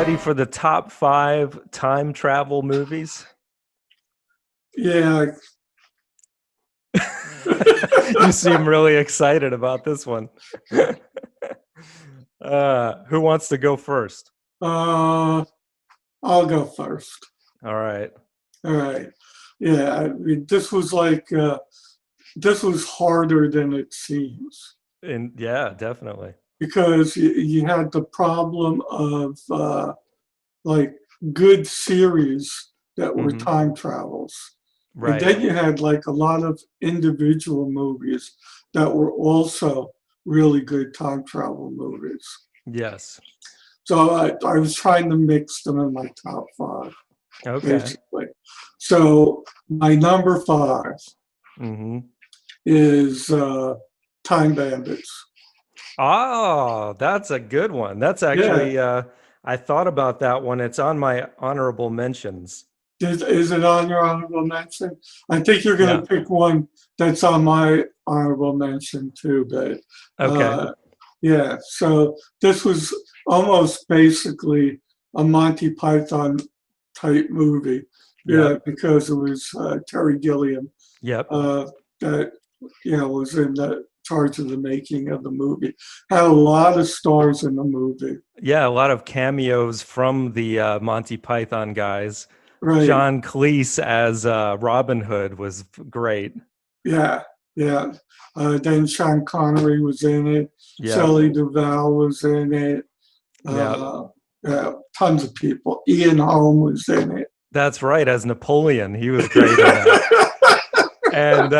ready for the top 5 time travel movies? Yeah. You seem really excited about this one. Who wants to go first? I'll go first. All right. All right. Yeah, I mean, this was harder than it seems And yeah, definitely. because you had the problem of like good series that were Hmm. time travels. And Right. then you had like a lot of individual movies that were also really good time travel movies. Yes. So I was trying to mix them in my top five, Okay. basically. So my number five Hmm. is Time Bandits. Oh, that's a good one. That's Yeah. actually I thought about that one. It's on my honorable mentions. Is it on your honorable mention? I think you're going Yeah. to pick one that's on my honorable mention too, but Okay. yeah. So this was almost basically a Monty Python type movie. Yeah, Yep. because it was Terry Gilliam Yep. that was in the charge of the making of the movie. Had a lot of stars in the movie. Yeah, a lot of cameos from the Monty Python guys. Right. John Cleese as Robin Hood was great. Yeah. Yeah. Then Sean Connery was in it. Yep. Shelley Duvall was in it. Yep. Uh, yeah, tons of people. Ian Holm was in it. That's right. As Napoleon, he was great in that. And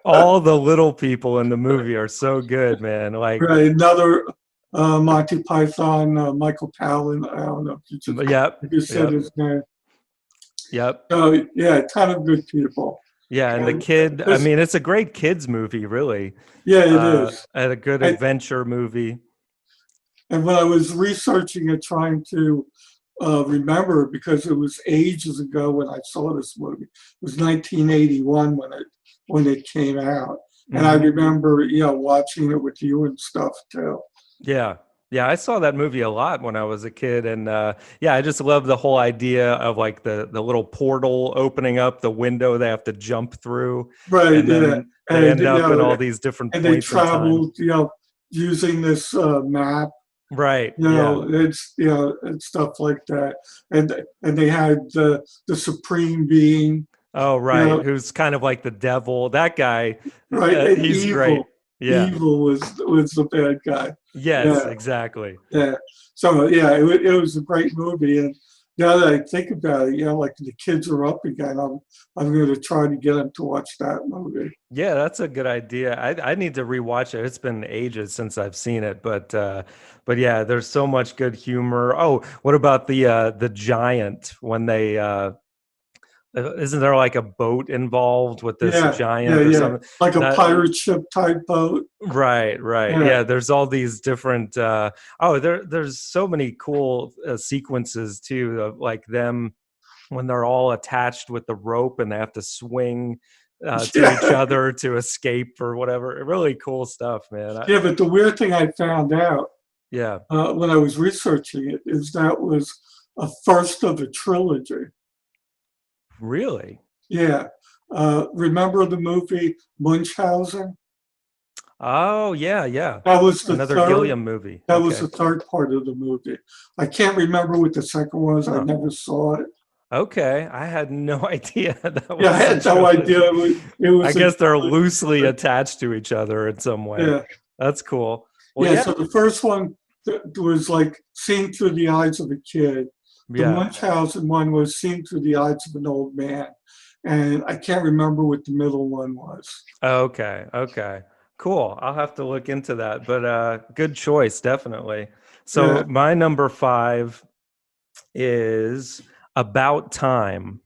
all the little people in the movie are so good, man. Like, Right. Another Monty Python, Michael Palin. I don't know yep. if you said Yep. his name. Yep. So yeah, a ton of good people. Yeah, and the And kid, I this, mean, it's a great kids movie, really. yeah, it is. And a good And, adventure movie. and when I was researching it, trying to remember, because it was ages ago when I saw this movie. It was 1981 when it came out, and I Hmm. remember watching it with you and stuff too. Yeah. Yeah, I saw that movie a lot when I was a kid, and yeah, I just love the whole idea of like the little portal opening up, the window they have to jump through, Right, and yeah, then they and end up in all these different they points in time. traveled, using this map. Right. Yeah. It's and stuff like that, and they had the Supreme Being, Oh, you right. know, Who's kind of like the devil. That guy, right, and he's great. Yeah. Evil was the bad guy. Yes, Yeah, exactly. yeah. So yeah, it was a great movie, and now that I think about it, like the kids are up again. I'm going to try to get them to watch that movie. Yeah, that's a good idea. I need to rewatch it. It's been ages since I've seen it, but yeah, there's so much good humor. Oh, what about the giant when they isn't there like a boat involved with this Yeah, yeah, giant or yeah. something? Like a That pirate ship type boat. right, right. Yeah, Yeah, there's all these different there's so many cool sequences too of like them when they're all attached with the rope and they have to swing to each yeah, other to escape or whatever. Really cool stuff, man. yeah. But the weird thing I found out Yeah. when I was researching it is that was a first of a trilogy. Really? Yeah. Remember the movie Munchausen? Oh, yeah, yeah. That was the Another third. Gilliam movie. That was Okay. the third part of the movie. I can't remember what the second was. I Huh. never saw it. Okay. I had no idea that Yeah, I was a had no idea trilogy. it I was a guess they're trilogy. loosely attached to each other in some way. Yeah, That's cool. Well, yeah. yeah. So the first one was like seen through the eyes of a kid. The Yeah. Munchausen one was seen through the eyes of an old man, and I can't remember what the middle one was. Okay. Okay. Cool. I'll have to look into that. But good choice, definitely. So Yeah, my number 5 is About Time.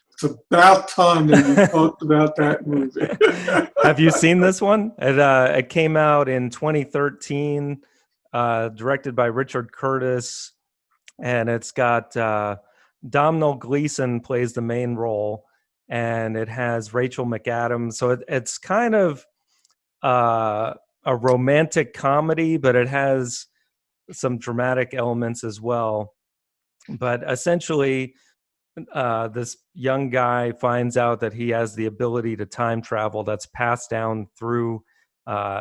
it's about time that you talked about that movie. Have you seen this one? It came out in 2013, directed by Richard Curtis, and it's got Domhnall Gleeson plays the main role, and it has Rachel McAdams. So it's kind of uh, a romantic comedy, but it has some dramatic elements as well. But essentially, this young guy finds out that he has the ability to time travel that's passed down through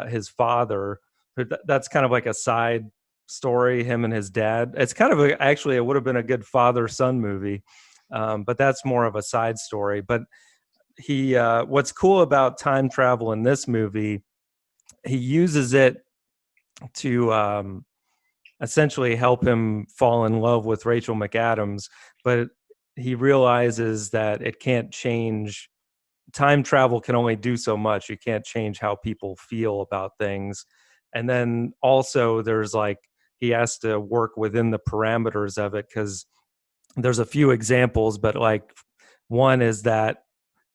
his father. That's kind of like a side story, him and his dad. It's kind of actually, it would have been a good father-son movie, but that's more of a side story. But what's cool about time travel in this movie, he uses it to essentially help him fall in love with Rachel McAdams, but he realizes that it can't change. Time travel can only do so much. You can't change how people feel about things. And then also there's like, he has to work within the parameters of it, because there's a few examples, but like one is that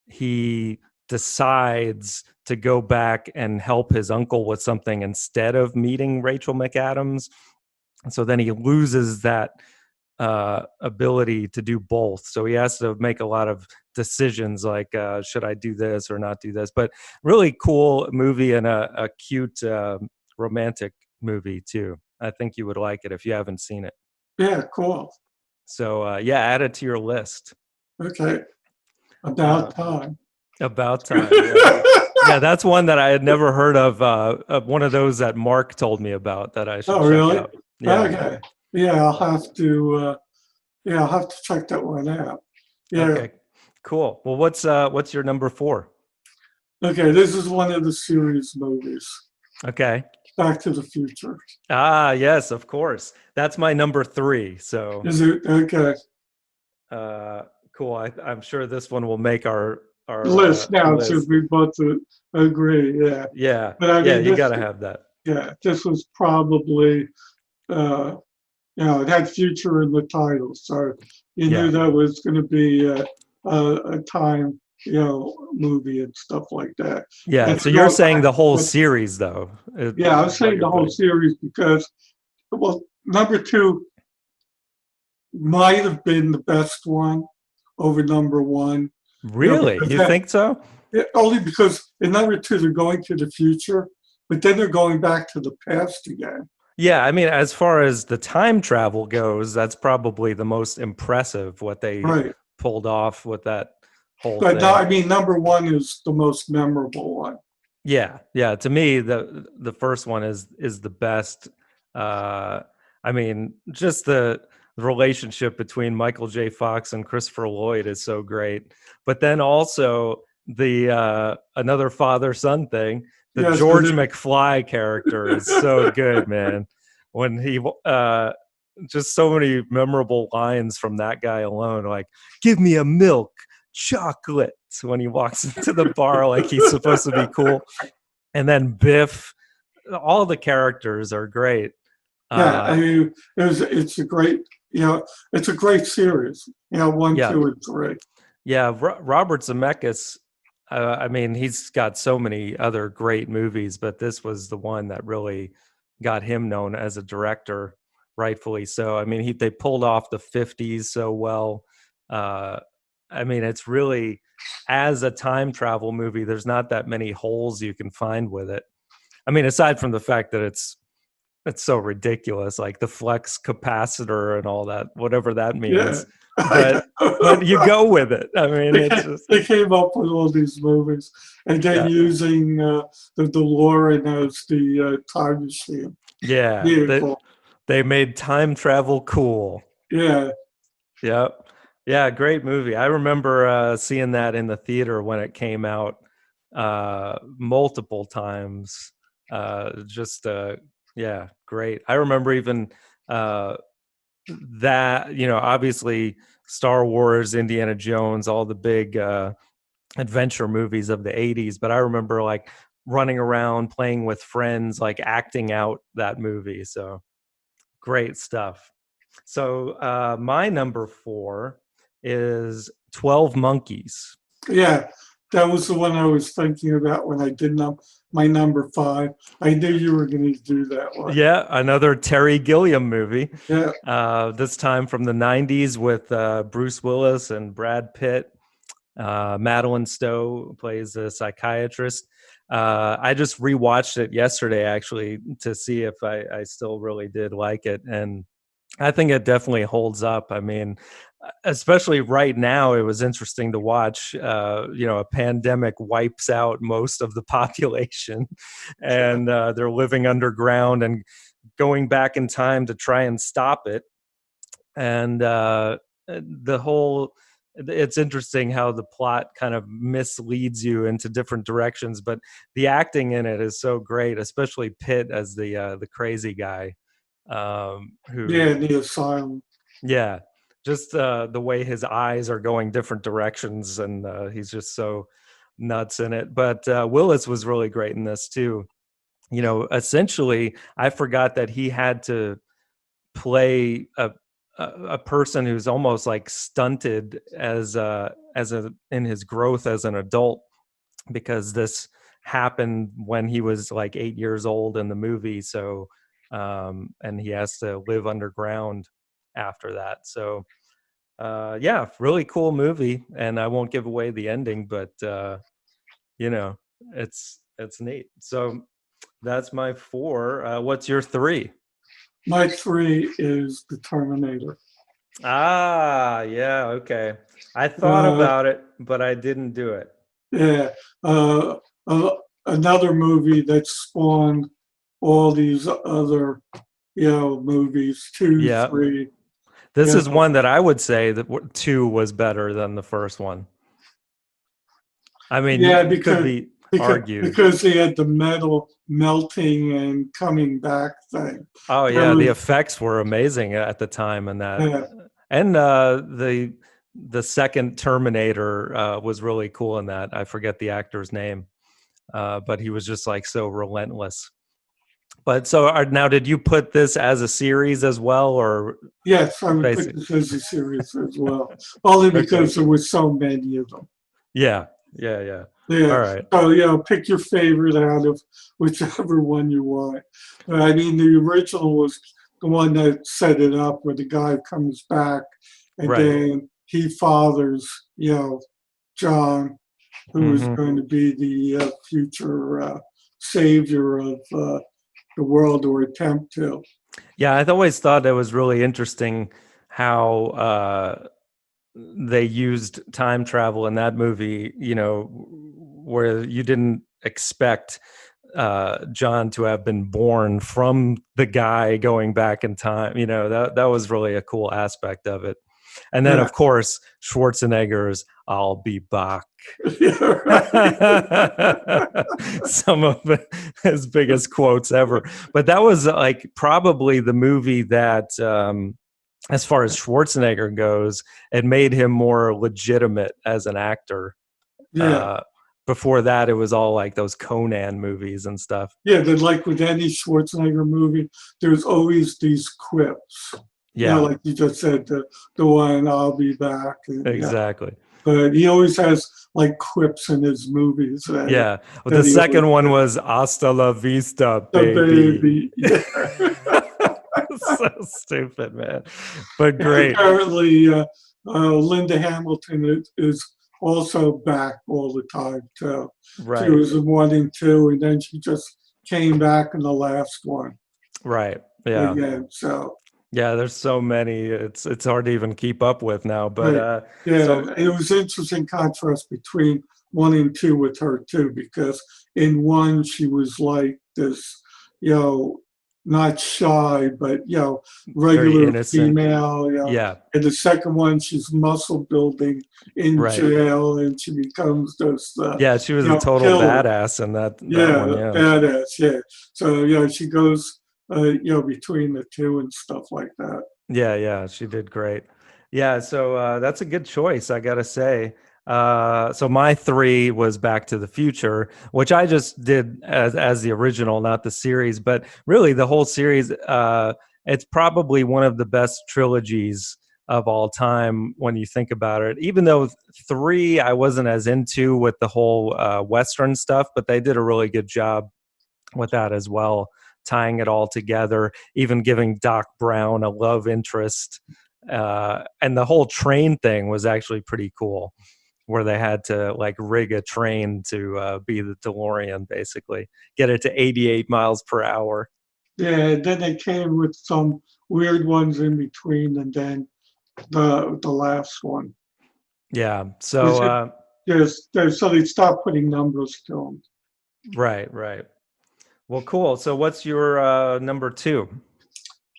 he decides to go back and help his uncle with something instead of meeting Rachel McAdams. So then he loses that ability to do both. So he has to make a lot of decisions like, should I do this or not do this? But really cool movie, and a cute romantic movie too. I think you would like it if you haven't seen it. Yeah, cool. So yeah, add it to your list. Okay. About time. About time. Yeah. Yeah, that's one that I had never heard of. One of those that Mark told me about that I should check really? out. Yeah. Okay. Yeah, I'll have to. I'll have to check that one out. Yeah. Okay. Cool. Well, what's your number 4? Okay, this is one of the series movies. Okay. Back to the Future. Ah, yes, of course. That's my number 3. So Is it okay? Cool. I'm sure this one will make our List now, list. since we both agree. Yeah. Yeah. But I mean, You got to have that. Yeah, this was probably, it had future in the title, so you knew that was going to be a time, movie and stuff like that. Yeah. And So you're saying the whole series, though? Yeah, I'm saying the whole series because, well, number 2 might have been the best one over number 1. Really? You think so? Only because in number 2 they're going to the future, but then they're going back to the past again. Yeah, I mean, as far as the time travel goes, that's probably the most impressive what they pulled off with that whole thing. No, I mean, number 1 is the most memorable one. Yeah. To me, the first one is the best. I mean, just the relationship between Michael J. Fox and Christopher Lloyd is so great. But then also the another father-son thing. The George McFly character is so good, man. When he just so many memorable lines from that guy alone, like "Give me a milk chocolate" when he walks into the bar, like he's supposed to be cool. And then Biff, all the characters are great. Yeah, I mean, it's a great, it's a great series. 1, 2, and 3. Yeah, Robert Zemeckis. I mean, he's got so many other great movies, but this was the one that really got him known as a director, rightfully so. I mean, they pulled off the 50s so well. I mean, it's really, as a time travel movie, there's not that many holes you can find with it. I mean, aside from the fact that it's so ridiculous, like the flex capacitor and all that, whatever that means. Yeah. But you go with it. I mean, they came up with all these movies, and then using the DeLorean as the time machine. Yeah, they made time travel cool. Yeah. Yep. Yeah, great movie. I remember seeing that in the theater when it came out multiple times. Yeah, great. I remember even that, obviously Star Wars, Indiana Jones, all the big adventure movies of the 80s. But I remember like running around playing with friends, like acting out that movie. So great stuff. So my number 4 is 12 Monkeys. Yeah, that was the one I was thinking about when I did my number 5. I knew you were going to do that one. Yeah, another Terry Gilliam movie. Yeah. This time from the 90s with Bruce Willis and Brad Pitt. Madeline Stowe plays a psychiatrist. I just rewatched it yesterday actually to see if I still really did like it, and I think it definitely holds up. I mean, especially right now, it was interesting to watch. A pandemic wipes out most of the population, and they're living underground and going back in time to try and stop it. And the whole it's interesting how the plot kind of misleads you into different directions, but the acting in it is so great, especially Pitt as the crazy guy, Yeah, who, in the asylum. yeah, just the way his eyes are going different directions, and he's just so nuts in it. But Willis was really great in this too. Essentially, I forgot that he had to play a person who's almost like stunted as a in his growth as an adult, because this happened when he was like 8 years old in the movie. So and he has to live underground after that. So yeah, really cool movie, and I won't give away the ending, but you know it's neat. So that's my four. What's your three? My three is the Terminator. Ah, yeah, okay. I thought Uh, about it, but I didn't do it. yeah, uh, uh, another movie that spawned all these other, movies, two, Yeah. three, This you is know, one that I would say that two was better than the first one. I mean, yeah, it could be argued. because they had the metal melting and coming back thing. Oh That yeah, the was, effects were amazing at the time, and that, yeah, and the second Terminator was really cool in that. I forget the actor's name, but he was just like so relentless. But so now, did you put this as a series as well, or yes, I would put basic? this as a series as well, only Okay. because there were so many of them. Yeah, yeah, yeah. All Yeah. right. So, pick your favorite out of whichever one you want. I mean, the original was the one that set it up where the guy comes back and Right. then he fathers, John, who is Hmm. going to be the future savior of the world, or attempt to. Yeah, I always thought it was really interesting how they used time travel in that movie. Where you didn't expect John to have been born from the guy going back in time. That was really a cool aspect of it. And then, Yeah. of course, Schwarzenegger's "I'll be back." Yeah, right. Some of his biggest quotes ever. But that was like probably the movie that, as far as Schwarzenegger goes, it made him more legitimate as an actor. Yeah. Uh, Before that, it was all like those Conan movies and stuff. Yeah, but like with any Schwarzenegger movie, there's always these quips. Yeah, Like you just said, the one "I'll be back," and yeah. exactly. But he always has like quips in his movies Yeah. Well, the that he always second one says. was "Hasta la vista, The baby." baby, yeah. So stupid, man, but And great. apparently, Linda Hamilton is also back all the time too. She Right, was in one and two, and then she just came back in the last one right. Yeah, again. So. yeah. There's so many. It's hard to even keep up with now. But Right. Yeah, so it was interesting contrast between one and two with her too, because in one she was like this, you know, not shy, but very regular innocent. female, Yeah, And the second one, she's muscle building in right. jail, and she becomes this, Yeah, she was a total killer. badass in that one. Yeah, Yeah, badass. Yeah. So she goes, between the two and stuff like that. yeah, yeah. She did great. Yeah, so that's a good choice, I gotta say. So my three was Back to the Future, which I just did as the original, not the series. But really, the whole series, it's probably one of the best trilogies of all time when you think about it. Even though three, I wasn't as into with the whole Western stuff, but they did a really good job with that as well, tying it all together, even giving Doc Brown a love interest. And the whole train thing was actually pretty cool. where they had to like rig a train to be the DeLorean, basically get it to 88 miles per hour. Yeah, then they came with some weird ones in between, and then the last one. Yeah. Is So it there's so they stopped putting numbers to them. right. Well, cool. So what's your number two?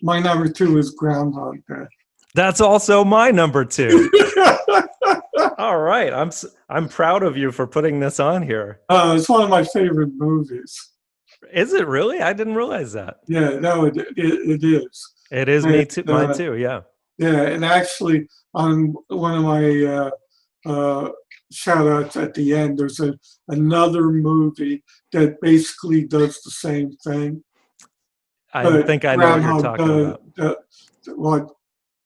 My number two is Groundhog Day. That's also my number two. All right. I'm proud of you for putting this on here. It's one of my favorite movies. Is it really? I didn't realize that. Yeah, no, it is. It is me too. Mine too. Yeah. Yeah, and actually, on one of my shout outs at the end, there's another movie that basically does the same thing. I think I know what you're talking about. What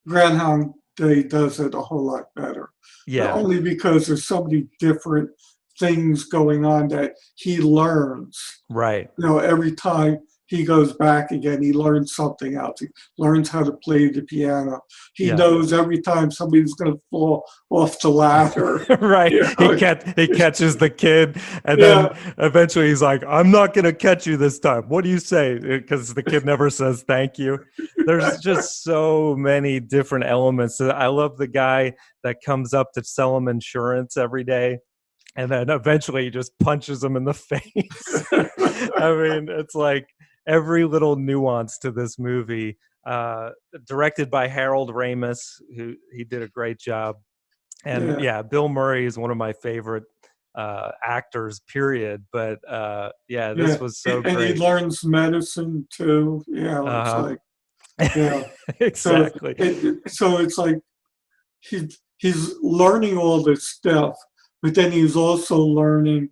Groundhog Day does it a whole lot better. Yeah. Only because there's so many different things going on that he learns. Right. Every time he goes back again, he learns something else. He learns how to play the piano. He knows every time somebody's going to fall off the ladder. Right. He catches the kid, and then eventually he's like, I'm not going to catch you this time. What do you say? Because the kid never says thank you. There's just so many different elements. I love the guy that comes up to sell him insurance every day, and then eventually he just punches him in the face. I mean, it's like every little nuance to this movie, directed by Harold Ramis, who he did a great job. And Bill Murray is one of my favorite actors, period. But this was so great. And he learns medicine too. It's like, exactly. So it's like he's learning all this stuff, but then he's also learning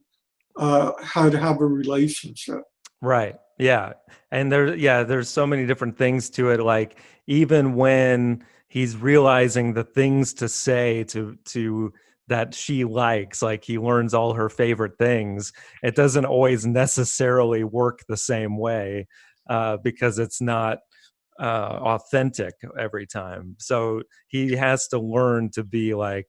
how to have a relationship. Right. Yeah. And there's so many different things to it. Like even when he's realizing the things to say to that she likes, like he learns all her favorite things, it doesn't always necessarily work the same way because it's not authentic every time. So he has to learn to be like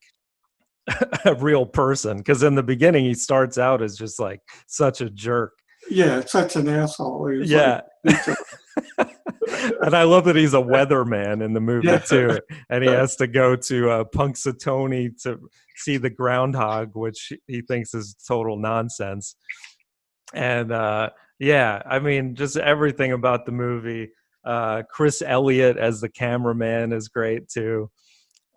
a real person, because in the beginning he starts out as just like such a jerk. Yeah, such an asshole. Yeah. And I love that he's a weatherman in the movie too. And he has to go to Punxsutawney to see the groundhog, which he thinks is total nonsense. And I mean, just everything about the movie. Chris Elliott as the cameraman is great too.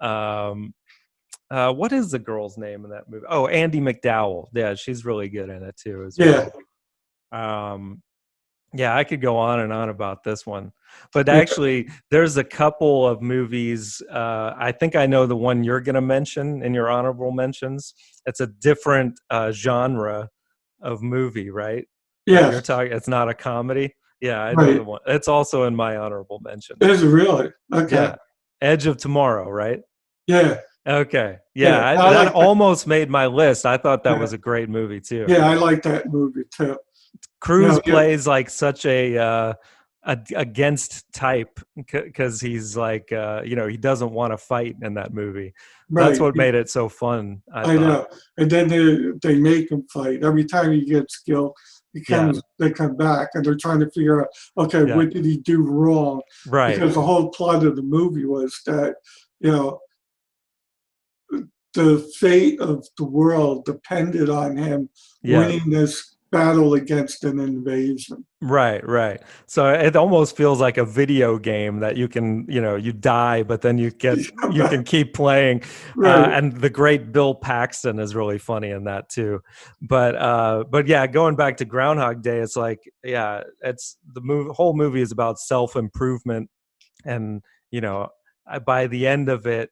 What is the girl's name in that movie? Oh, Andie MacDowell. Yeah, she's really good in it too as well. I could go on and on about this one, but actually there's a couple of movies. I think I know the one you're going to mention in your honorable mentions. It's a different genre of movie, right? Yeah. You're talking, it's not a comedy. Yeah, I know the one. It's also in my honorable mention. Is it really? Okay. Yeah. Edge of Tomorrow, right? Yeah. Okay. Yeah, that almost made my list. I thought that was a great movie too. Yeah, I like that movie too. Cruise plays like such a against type because he's like he doesn't want to fight in that movie. Right. That's what made it so fun. I know. And then they make him fight every time he gets killed. They come back and they're trying to figure out, okay, what did he do wrong? Right. Because the whole plot of the movie was that the fate of the world depended on him winning this battle against an invasion. Right. So it almost feels like a video game that you can, you die, but then you can keep playing. Right. And the great Bill Paxton is really funny in that too. But yeah, going back to Groundhog Day, it's like, it's the whole movie is about self-improvement. And, by the end of it,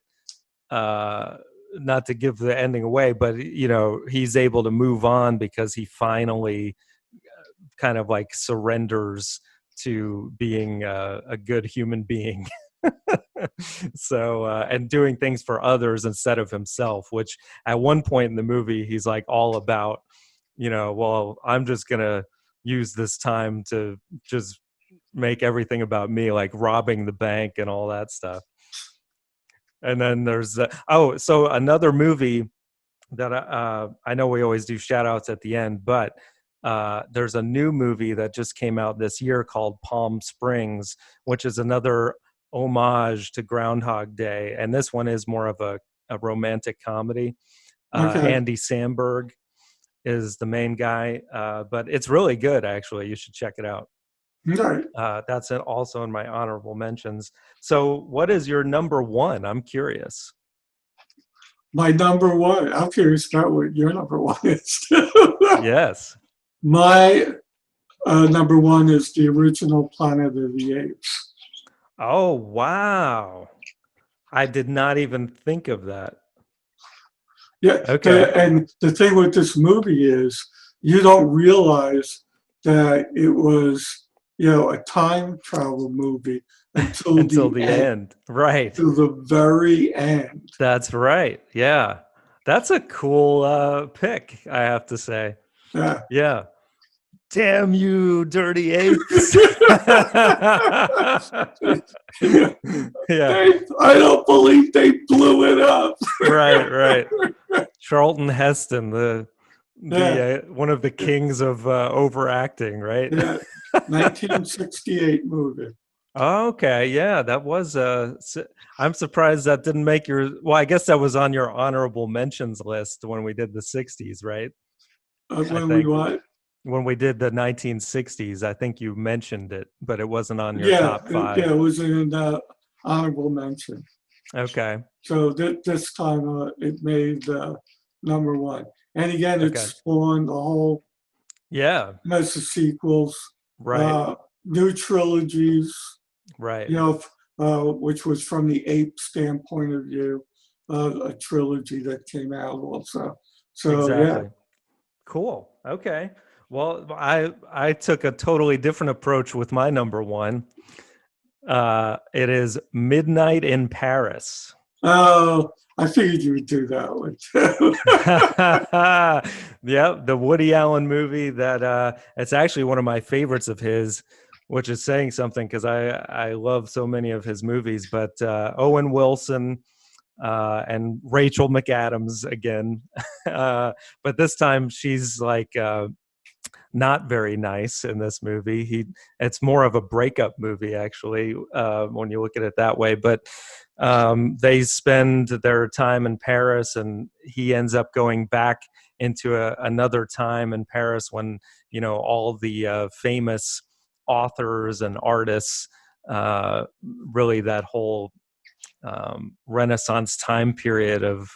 not to give the ending away, but he's able to move on because he finally kind of like surrenders to being a good human being. So and doing things for others instead of himself, which at one point in the movie he's like all about, well, I'm just gonna use this time to just make everything about me, like robbing the bank and all that stuff. And then there's so another movie that I know we always do shout outs at the end, but there's a new movie that just came out this year called Palm Springs, which is another homage to Groundhog Day. And this one is more of a romantic comedy. Okay. Andy Samberg is the main guy, but it's really good, actually. You should check it out. Okay. That's also in my honorable mentions. So, what is your number one? I'm curious. My number one. I'm curious about what your number one is. Yes. My number one is the original Planet of the Apes. Oh, wow. I did not even think of that. Yeah, Okay. and the thing with this movie is you don't realize that it was, a time travel movie until Until the the end, end. Right. to the very end. That's right. Yeah. That's a cool pick, I have to say. Yeah. Yeah. Damn you, dirty apes. Yeah. I don't believe they blew it up. Right. Charlton Heston, Yeah, the one of the kings of overacting, right? yeah. 1968 movie. Okay, yeah, that was I'm surprised that didn't make your. Well, I guess that was on your honorable mentions list when we did the '60s, right? I When we think what? when we did the 1960s, I think you mentioned it, but it wasn't on your Yeah, top five. it was in honorable mention. Okay, So this time it made number one. And again, it okay, spawned a whole yeah, mess of sequels, right, uh, new trilogies, right, which was from the ape standpoint of view, a trilogy that came out also. So yeah, exactly. Cool. Okay. Well, I took a totally different approach with my number one. It is Midnight in Paris. oh, I figured you would do that one too. Yeah, the Woody Allen movie that it's actually one of my favorites of his, which is saying something because I love so many of his movies. But Owen Wilson and Rachel McAdams again, but this time she's like not very nice in this movie. It's more of a breakup movie actually when you look at it that way. But they spend their time in Paris, and he ends up going back into another time in Paris when all the famous authors and artists, really that whole Renaissance time period of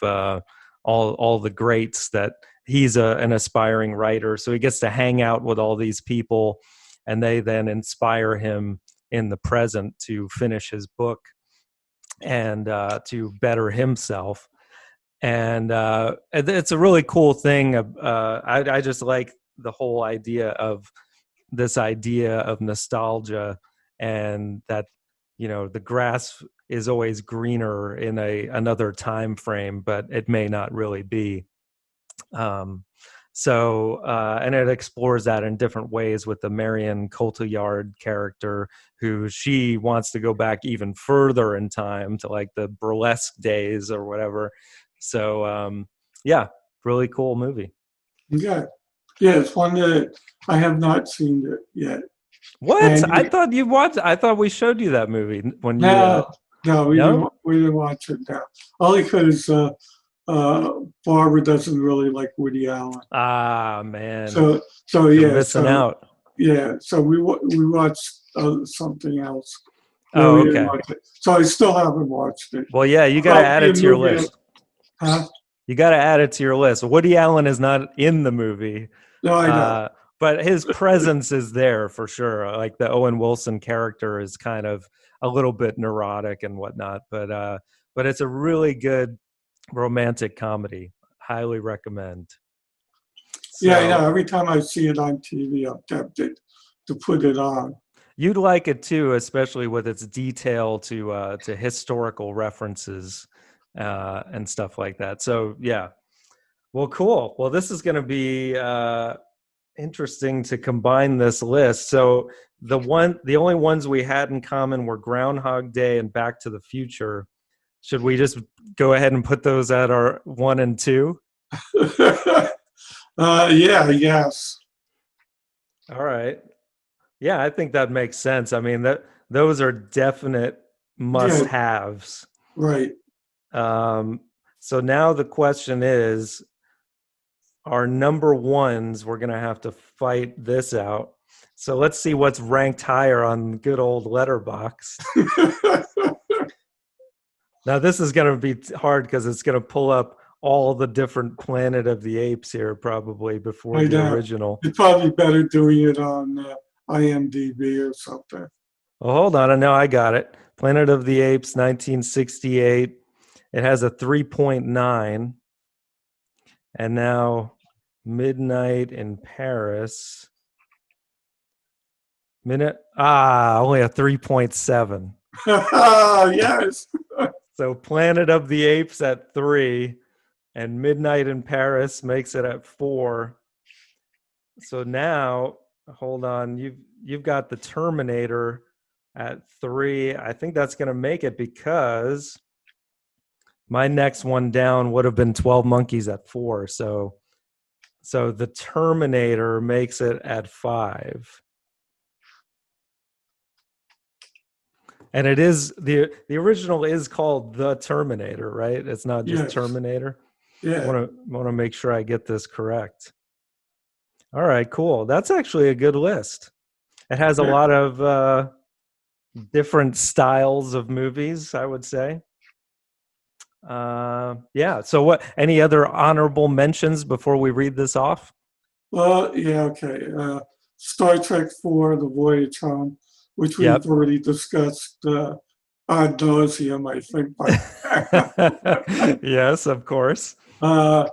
all the greats that he's an aspiring writer, so he gets to hang out with all these people, and they then inspire him in the present to finish his book and to better himself. And it's a really cool thing. I just like the whole idea of this idea of nostalgia, and that the grass is always greener in another time frame, but it may not really be. um, and it explores that in different ways with the Marion Cotillard character, who she wants to go back even further in time to like the burlesque days or whatever. So yeah, really cool movie. Yeah, yeah, it's one that I have not seen it yet. What? And I thought you watched. I thought we showed you that movie when you. no, no, No. we didn't watch it now. Only because Barbara doesn't really like Woody Allen. Ah, man, So you're yeah, missing out. yeah, so we watched something else. No, Oh, we didn't okay. watch it. So I still haven't watched it. Well, yeah, you got to add Probably a it to your movie. list. Huh? You got to add it to your list. Woody Allen is not in the movie, No, I know. but his presence is there for sure. Like the Owen Wilson character is kind of a little bit neurotic and whatnot, but it's a really good romantic comedy. Highly recommend. Yeah, I know. So Every time I see it on TV, I'm tempted to put it on. you'd like it too, especially with its detail to historical references and stuff like that. So yeah, well, cool. Well, this is going to be interesting to combine this list. So the only ones we had in common were Groundhog Day and Back to the Future. Should we just go ahead and put those at our 1 and 2? Yeah, yes. All right. Yeah, I think that makes sense. I mean, that those are definite Yeah, must-haves. right. Um, so now the question is, our number ones, we're gonna have to fight this out. So let's see what's ranked higher on good old Letterbox. Now this is gonna be hard because it's gonna pull up all the different Planet of the Apes here probably before I the know. original. It's probably better doing it on IMDb or something. Oh, hold on. No, I got it. Planet of the Apes, 1968. It has a 3.9. And now Midnight in Paris. Only a 3.7. Yes. So Planet of the Apes at 3 and Midnight in Paris makes it at 4. So now, hold on, you've got the Terminator at 3. I think that's going to make it because my next one down would have been 12 Monkeys at 4. So the Terminator makes it at 5. And it is the original is called The Terminator, right? It's not just Yes. Terminator. I Yeah. want to make sure I get this correct. All right, cool. That's actually a good list. It has a Yeah. lot of different styles of movies, I would say. Yeah. So, what? Any other honorable mentions before we read this off? Well, yeah, okay. Star Trek 4, The Voyage Home, which we've Yep. already discussed ad nauseum, I think. Yes, of course. uh,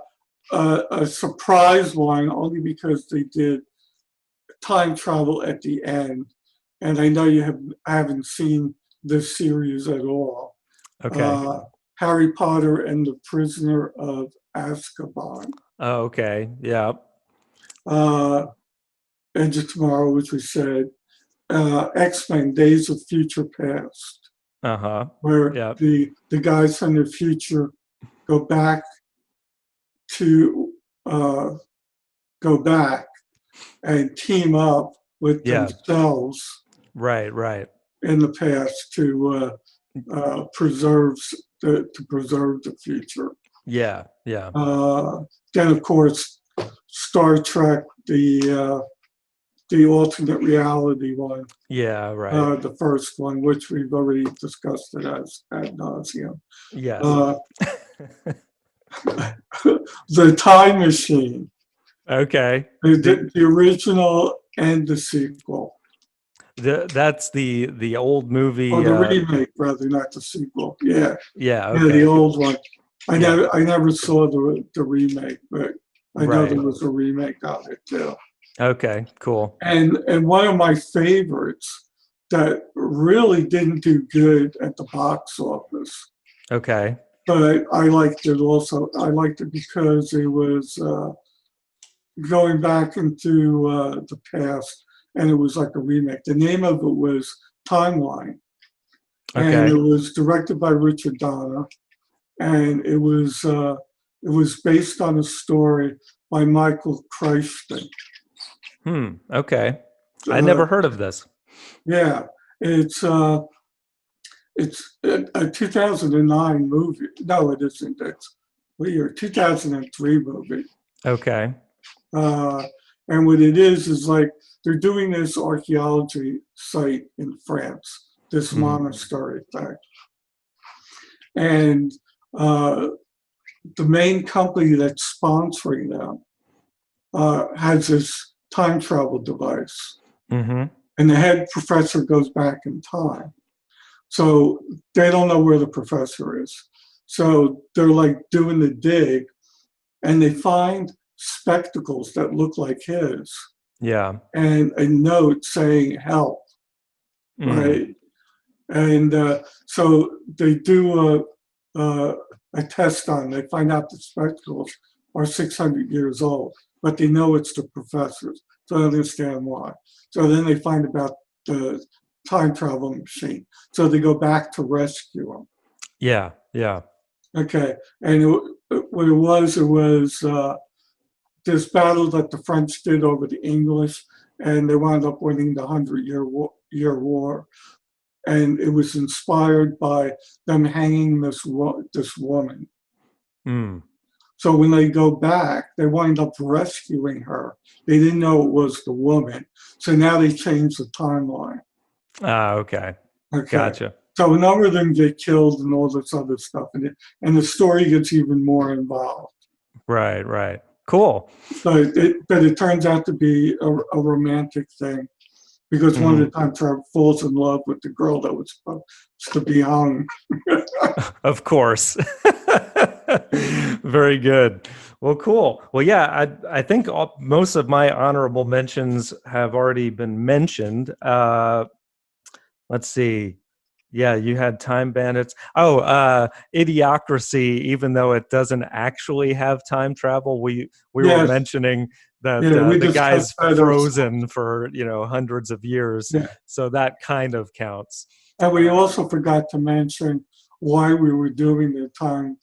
a surprise one, only because they did time travel at the end. And I know haven't seen this series at all. Okay. Harry Potter and the Prisoner of Azkaban. Oh, okay. Yeah. Uh, Edge of Tomorrow, which we said. X-Men: Days of Future Past, Uh huh. where Yeah. the guys from the future go back to go back and team up with Yeah. themselves Right. Right. in the past to preserve the future. Yeah. Yeah. Then, of course, Star Trek, the alternate reality one, Yeah. Right. the first one, which we've already discussed it as ad nauseum. Yes. Uh, the Time Machine, Okay. the original and the sequel, That's the old movie. or the remake, rather, not the sequel. Yeah, Yeah. yeah, the Okay. old one. Yeah. I never saw the remake, but I know Right. there was a remake of it too. Okay. Cool. And one of my favorites that really didn't do good at the box office, Okay. but I liked it also. I liked it because it was going back into the past, and it was like a remake. The name of it was Timeline, and Okay. it was directed by Richard Donner, and it was based on a story by Michael Crichton. Okay. I Uh, never heard of this. yeah, it's it's a 2009 movie. No, it isn't. It's what year? 2003 movie. Okay. Uh, and what it is like they're doing this archaeology site in France, this Mhm. monastery thing. And the main company that's sponsoring them has this time travel device. Mhm. And the head professor goes back in time. So they don't know where the professor is. So they're like doing the dig and they find spectacles that look like his Yeah. and a note saying help, Mm. right? And so they do a test on. They find out the spectacles are 600 years old, but they know it's the professors. So I understand why. So then they find about the time travel machine. So they go back to rescue him. Yeah. Yeah. Okay, and what it was this battle that the French did over the English, and they wound up winning the Hundred Year War. And it was inspired by them hanging this woman. Mm. So when they go back, they wind up rescuing her. They didn't know it was the woman. So now they changed the timeline. Ah, okay. Okay. Gotcha. So a number of them get killed and all this other stuff. And the story gets even more involved. Right, right. Cool. But it turns out to be a romantic thing, because one of the time travel falls in love with the girl that was supposed to be hung. Of course. Very good. Well, cool. Well, yeah, I think most of my honorable mentions have already been mentioned. Let's see. Yeah, you had Time Bandits. Oh, Idiocracy, even though it doesn't actually have time travel, we were mentioning that the guy's frozen for, hundreds of years. Yeah. So that kind of counts. And we also forgot to mention why we were doing the time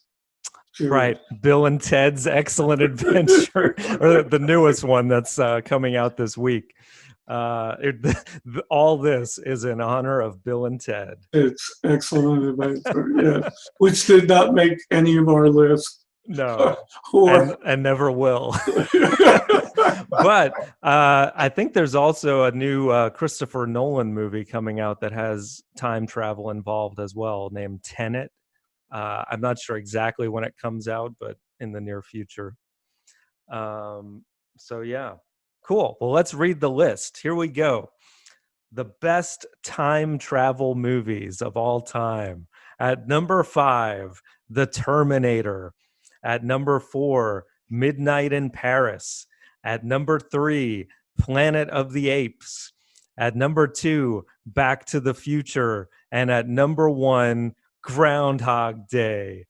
series. Right. Bill and Ted's Excellent Adventure, or the newest one that's coming out this week. All this is in honor of Bill and Ted. It's Excellent Adventure, yeah, which did not make any of our lists. No, and never will. But I think there's also a new Christopher Nolan movie coming out that has time travel involved as well, named Tenet. I'm not sure exactly when it comes out, but in the near future. So yeah, cool. Well, let's read the list. Here we go. The best time travel movies of all time. At number 5, The Terminator. At number 4, Midnight in Paris. At number 3, Planet of the Apes. At number 2, Back to the Future. And at number 1, Groundhog Day.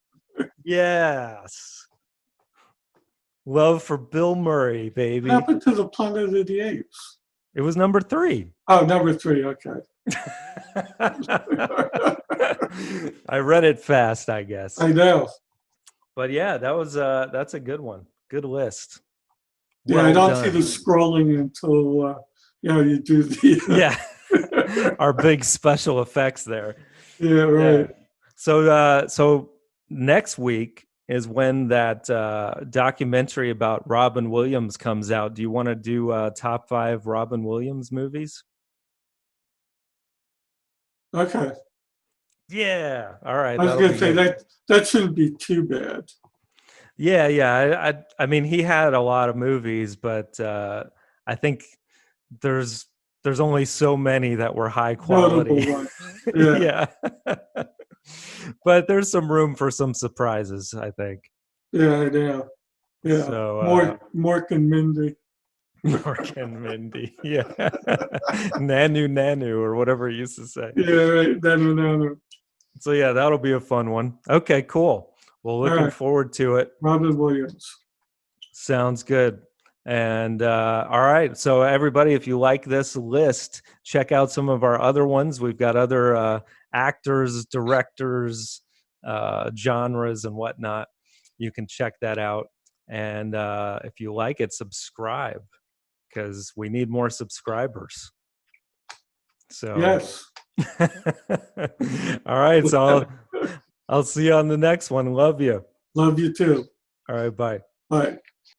Yes. Love for Bill Murray, baby. What happened to the Planet of the Apes? It was number 3. Oh, number 3. Okay. I read it fast, I guess. I know. But yeah, that's a good one. Good list. Yeah, I don't see the scrolling until you do the our big special effects there. Yeah, right. Yeah. So next week is when that documentary about Robin Williams comes out. Do you want to do top 5 Robin Williams movies? Okay. Yeah. All right. I was going to say that shouldn't be too bad. Yeah. I mean, he had a lot of movies, but I think there's only so many that were high quality. Yeah. But there's some room for some surprises, I think. Yeah, I know. Yeah. So, Mork and Mindy. Mork and Mindy. Yeah. Nanu, or whatever he used to say. Yeah, right. Nanu. So yeah, that'll be a fun one. Okay, cool. Well, looking forward to it. Robin Williams. Sounds good. And all right, so everybody, if you like this list, check out some of our other ones. We've got other actors, directors, genres, and whatnot. You can check that out. And if you like it, subscribe, because we need more subscribers. So yes. All right, so I'll see you on the next one. Love you. Love you too. All right, bye. Bye.